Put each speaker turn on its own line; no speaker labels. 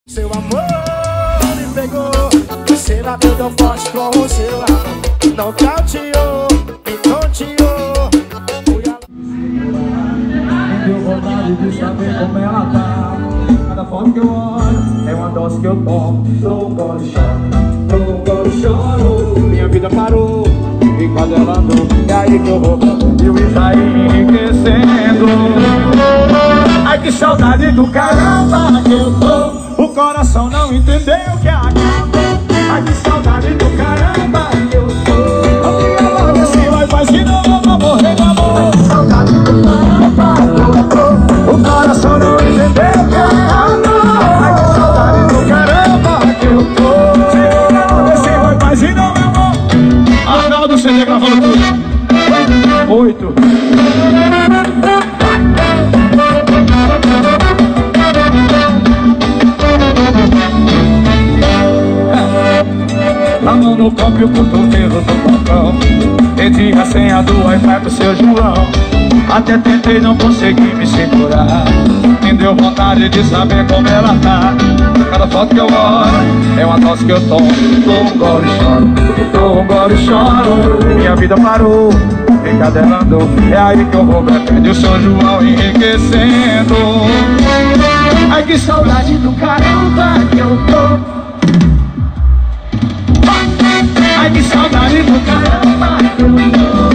Seu amor me pegou, você bateu tão forte com o seu amor. Não cauteou, me tonteou.
Me deu vontade de saber como ela tá. Cada foto que eu olho é uma dose que eu tomo. Dou um gole e choro, dou um gole e choro. Minha vida parou e quando ela andou, e aí que eu vou eu e saí enriquecendo. Ai que saudade do caramba que eu tô. O coração não entendeu que acabou. Ai que saudade do caramba que eu tô. Se vai faz de novo, eu vou morrer de amor. Ai que saudade do caramba que eu tô. O coração não entendeu que acabou. Ai que saudade do caramba que eu tô. Se vai faz de novo, eu vou. Arnaldo CD gravando tudo. 8. A mão no copo e o cotovelo no balcão. Pedi a senha do Wi-Fi pro seu João. Até tentei, não consegui me segurar. Me deu vontade de saber como ela tá. Cada foto que eu olho é uma tosse que eu tomo. Dou um gole e choro, dou um gole e choro. Minha vida parou, encadenando. É aí que eu vou bebendo e o São João enriquecendo. Ai que saudade do caramba que eu tô. Ai que saudade do caramba que eu tô.